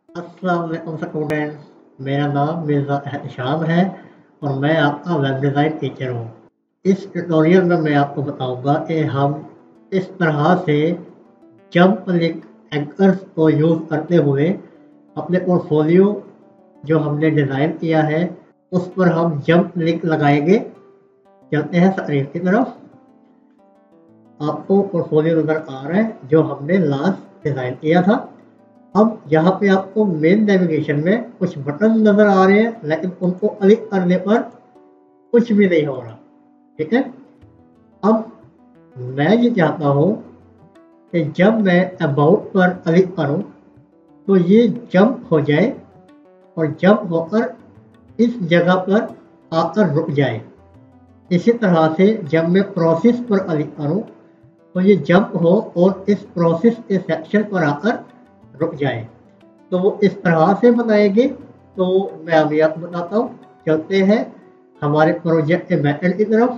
अस्सलाम वालेकुम स्टूडेंट्स, मेरा नाम मिर्ज़ा एहतशाम है और मैं आपका वेब डिज़ाइन टीचर हूँ। इस ट्यूटोरियल में मैं आपको बताऊंगा कि हम इस तरह से जंप लिंक एंकर्स को यूज़ करते हुए अपने पोर्टफोलियो जो हमने डिज़ाइन किया है उस पर हम जंप लिंक लगाएंगे। चलते हैं स्क्रीन की तरफ। आपको पोर्टफोलियो नज़र आ रहा है जो हमने लास्ट डिज़ाइन किया था। अब यहाँ पे आपको मेन नेविगेशन में कुछ बटन नज़र आ रहे हैं, लेकिन उनको क्लिक करने पर कुछ भी नहीं हो रहा। ठीक है, अब मैं ये चाहता हूँ कि जब मैं अबाउट पर क्लिक करूँ तो ये जंप हो जाए और जंप होकर इस जगह पर आकर रुक जाए। इसी तरह से जब मैं प्रोसेस पर क्लिक करूँ तो ये जंप हो और इस प्रोसेस के सेक्शन पर आकर रुक जाए। तो वो इस तरह से बनाएंगे। तो मैं अभी आपको बताता हूँ। चलते हैं हमारे प्रोजेक्ट के बैकएंड की तरफ।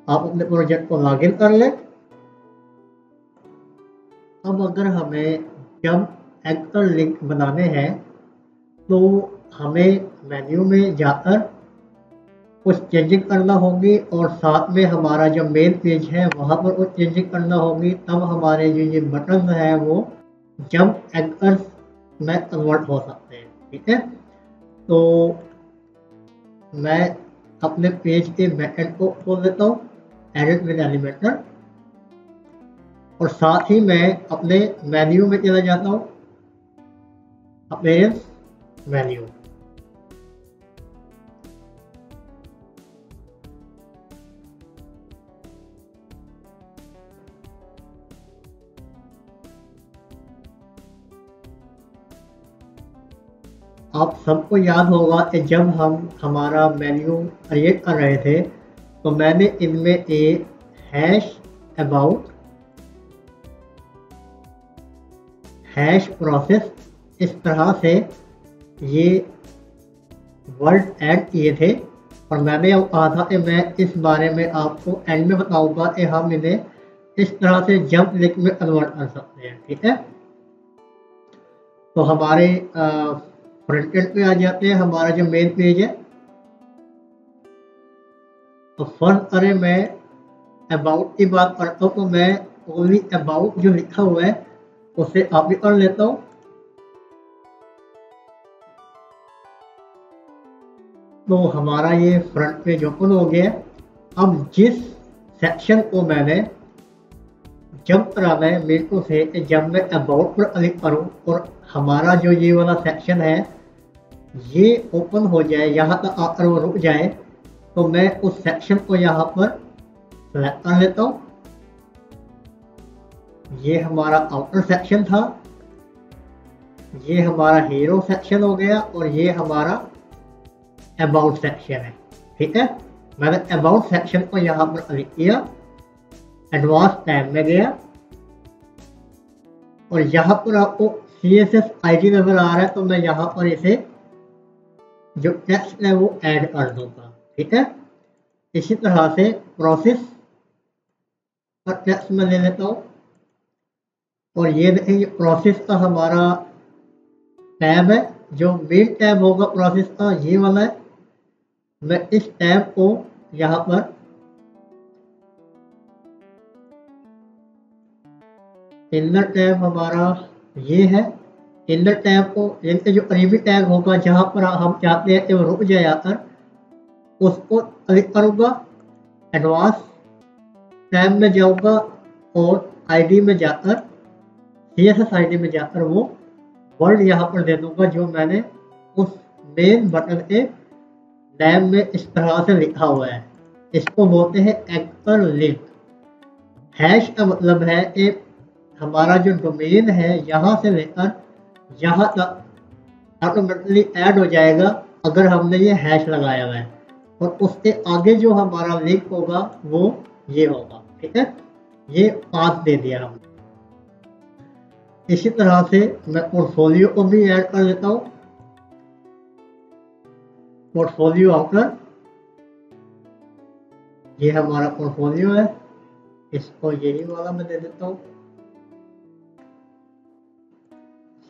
आप अपने प्रोजेक्ट को लॉगिन कर लें। अब अगर हमें जंप एंकर लिंक बनाने हैं तो हमें मेन्यू में जाकर कुछ चेंजिंग करना होगी और साथ में हमारा जो मेन पेज है वहाँ पर कुछ चेंजिंग करना होगी। तब हमारे जो ये बटन है वो जंप एंकर्स में कन्वर्ट हो सकते हैं। ठीक है, तो मैं अपने पेज के बैकएंड को खोल देता हूँ, एडिट विद एलिमेंटर, और साथ ही मैं अपने मेन्यू में चला जाता हूँ, अपीयरेंस मेन्यू। आप सबको याद होगा कि जब हम हमारा मेन्यू क्रिएट कर रहे थे तो मैंने इनमें एक हैश अबाउट, हैश प्रोसेस, इस तरह से ये वर्ड ऐड किए थे। और मैंने अब कहा था कि मैं इस बारे में आपको एंड में बताऊंगा कि हम इन्हें इस तरह से जंप लिंक में कन्वर्ट कर सकते हैं। ठीक है, तो हमारे फ्रंट एंड पे आ जाते हैं। हमारा जो मेन पेज है, तो फर्स्ट अरे मैं अबाउट की बात करता हूँ तो मैं ओनली अबाउट जो लिखा हुआ है उसे कॉपी कर लेता हूँ। तो हमारा ये फ्रंट पेज ओपन हो गया। अब जिस सेक्शन को मैंने जंप कराना है मेरे को से, जब मैं अबाउट पर क्लिक करूँ और हमारा जो ये वाला सेक्शन है ये ओपन हो जाए, यहाँ तक आकर वो रुक जाए, तो मैं उस सेक्शन को यहाँ पर सेलेक्ट कर लेता हूँ। ये हमारा आउटर सेक्शन था, ये हमारा हीरो सेक्शन हो गया और ये हमारा अबाउट सेक्शन है। ठीक है, मैंने अबाउट सेक्शन को यहाँ पर क्लिक किया, एडवांस टैब में गया और यहाँ पर आपको CSS ID नजर आ रहा है, तो मैं यहाँ पर इसे जो टेक्स्ट है वो ऐड कर दूंगा। ठीक है, इसी तरह से प्रोसेस का टेक्स्ट में ले लेता हूँ और ये देखेंगे प्रोसेस का हमारा टैब है, जो मेन टैब होगा प्रोसेस का ये वाला है। मैं इस टैब को यहाँ पर इनर टैब हमारा ये है। इनर टैब को इनके जो करीबी टैग होगा जहाँ पर हम चाहते हैं कि वो रुक जाए आकर, उसको क्लिक करूँगा, एडवांस टैब में जाऊँगा और आईडी में जाकर CSS ID में जाकर वो वर्ड यहाँ पर दे दूंगा जो मैंने उस मेन बटन के नाम में इस तरह से लिखा हुआ है। इसको बोलते हैं एंकर लिंक। हैश का मतलब है कि हमारा जो डोमेन है यहाँ से लेकर यहाँ तक ऑटोमेटिकली ऐड हो जाएगा अगर हमने ये हैश लगाया हुआ है, और उसके आगे जो हमारा लिंक होगा वो ये होगा। ठीक है, ये पाथ दे दिया हमने। इसी तरह से मैं पोर्टफोलियो को भी ऐड कर देता हूँ, पोर्टफोलियो आउटर, ये हमारा पोर्टफोलियो है, इसको यही वाला मैं दे देता हूँ।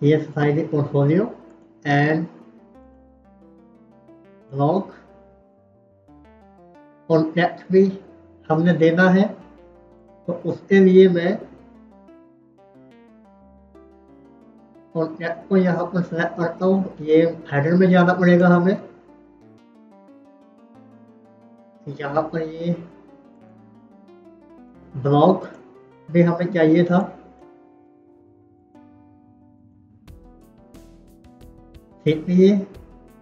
CSSID portfolio and block, contact भी हमने देना है, तो उसके लिए मैं कॉन्टैक्ट को यहाँ पर सेलेक्ट करता हूँ। ये हेडर में जाना पड़ेगा हमें, यहाँ पर ये ब्लॉक भी हमें चाहिए था, सीपीए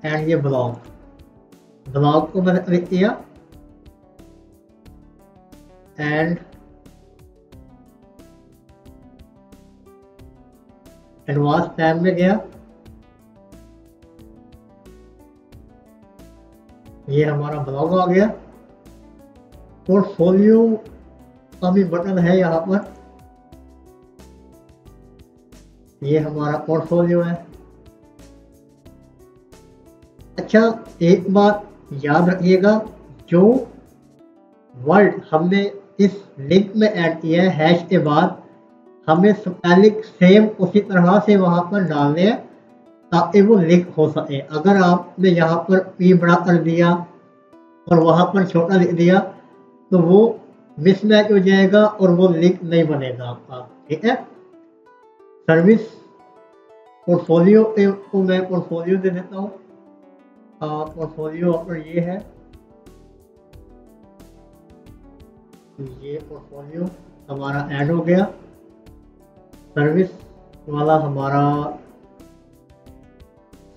एंड ये ब्लॉक को मैंने क्लिक किया एंड एडवांस टैब में गया। ये हमारा ब्लॉग आ गया। पोर्टफोलियो का भी बटन है यहाँ पर, ये हमारा पोर्टफोलियो है। अच्छा, एक बात याद रखिएगा, जो वर्ड हमने इस लिंक में ऐड किया है हैश के बाद, हमें स्पेलिंग सेम उसी तरह से वहां पर डालने हैं ताकि वो लिंक हो सके। अगर आपने यहाँ पर पी बड़ा कर दिया और वहां पर छोटा लिख दिया तो वो मिसमैच हो जाएगा और वो लिंक नहीं बनेगा आपका, ठीक है। सर्विस पोर्टफोलियो को मैं पोर्टफोलियो दे देता हूँ। पोर्टफोलियो पर ये है, ये पोर्टफोलियो हमारा ऐड हो गया। सर्विस वाला हमारा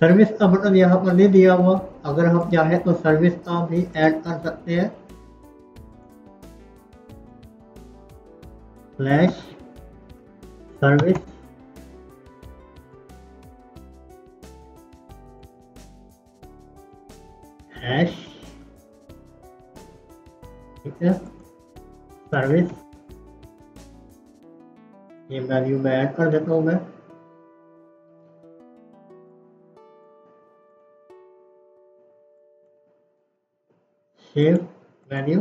सर्विस का बटन यहाँ पर नहीं दिया हुआ, अगर हम चाहें तो सर्विस का भी ऐड कर सकते हैं। स्लैश सर्विस हैश, ठीक है, सर्विस, ये वैल्यू में ऐड कर देता हूँ मैं। सेव वैल्यू,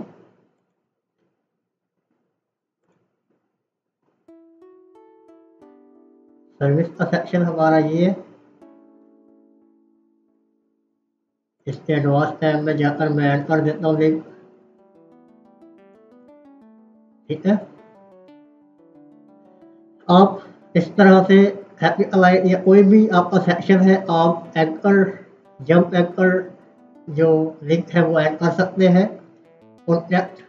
सर्विस का सेक्शन हमारा ये है। इसके एडवांस टैब में जाकर मैं ऐड कर देता हूँ लिंक, ठीक है। आप इस तरह से हैप्पी अलाइड या कोई भी आपका सेक्शन है, आप एंकर जंप एंकर जो लिंक है वो ऐड कर सकते हैं। कॉन्टैक्ट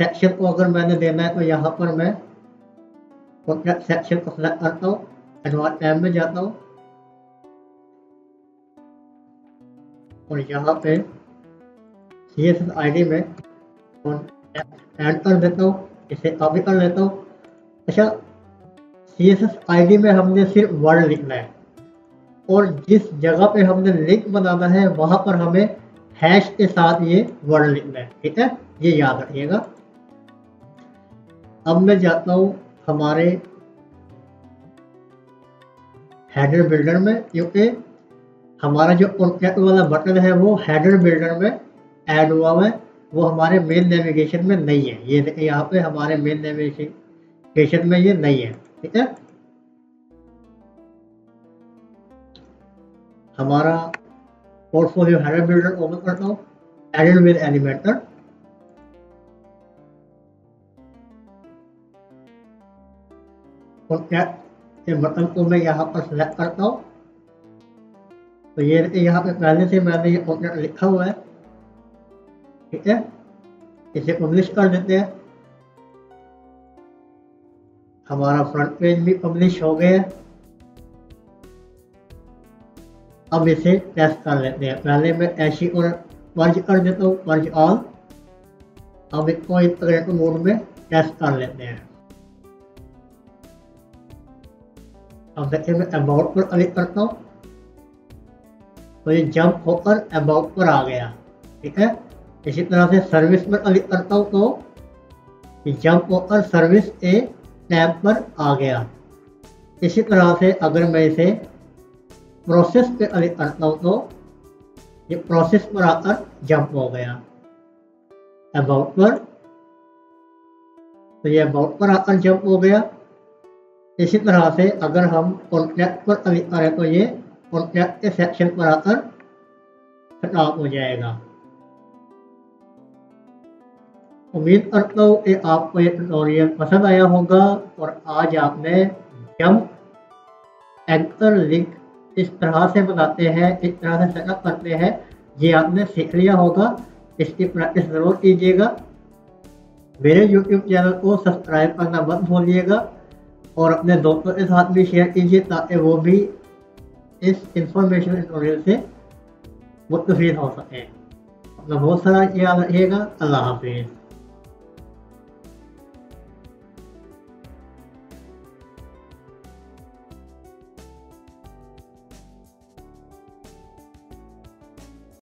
सेक्शन को अगर मैंने देना है तो यहाँ पर मैं कॉन्टैक्ट सेक्शन को सेलेक्ट करता हूँ, एडवांस टैब में जाता हूँ और यहाँ पे CSSID में कॉन्टैक्ट ऐड कर देता हूँ, इसे कॉपी कर लेता हूँ। अच्छा, CSSID में हमने सिर्फ वर्ड लिखना है और जिस जगह पे हमने लिंक बनाना है वहां पर हमें हैश के साथ ये वर्ड लिखना है, ठीक है, ये याद रखिएगा। अब मैं जाता हूँ हमारे हेडर बिल्डर में, क्योंकि हमारा जो कॉन्टैक्ट वाला बटन है वो हेडर बिल्डर में ऐड हुआ है, वो हमारे मेन नेविगेशन में नहीं है। ये देखिए यहाँ पे हमारे मेन नेविगेशन में ये नहीं है, ठीक है। हमारा पोर्टफोलियो हेडर बिल्डर ओपन करता हूँ, एडिट विद एलिमेंटर, कॉन्टैक्ट के बटन को मैं यहाँ पर सेलेक्ट करता हूँ। तो ये यहाँ पे पहले से मैंने ये कॉन्टैक्ट लिखा हुआ है, ठीक है, इसे पब्लिश कर देते हैं। हमारा फ्रंट पेज भी पब्लिश हो गया। अब इसे टेस्ट कर लेते हैं। पहले मैं ऐसी और मर्ज कर देता हूँ, मर्ज ऑल। अब इसको इंटीग्रेट मोड में टेस्ट कर लेते हैं। अब देखिए मैं अबाउट पर क्लिक करता हूँ तो ये जंप होकर अबाउट पर आ गया, ठीक है। इसी तरह से सर्विस पर क्लिक करता हूँ तो ये जंप होकर सर्विस ए टैब पर आ गया। इसी तरह से अगर मैं इसे प्रोसेस पे क्लिक करता हूँ तो ये प्रोसेस पर आकर जंप हो गया अबाउट पर, तो ये अबाउट पर आकर जंप हो गया। इसी तरह से अगर हम कॉन्ट्रैक्ट पर क्लिक करें तो ये कॉन्ट्रैक्ट के सेक्शन पर आकर सेटअप हो जाएगा। उम्मीद करता हूँ कि आपको ये ट्यूटोरियल पसंद आया होगा और आज आपने जंप एंकर लिंक इस तरह से बनाते हैं, इस तरह से सेटअप करते हैं, ये आपने सीख लिया होगा। इसकी प्रैक्टिस ज़रूर कीजिएगा। मेरे YouTube चैनल को सब्सक्राइब करना मत भूलिएगा और अपने दोस्तों के साथ भी शेयर कीजिए ताकि वो भी इस इंफॉर्मेशन ट्यूटोरियल से मुस्तफीद हो सकें। अपना बहुत सारा ख्याल रखिएगा। अल्लाह हाफिज़।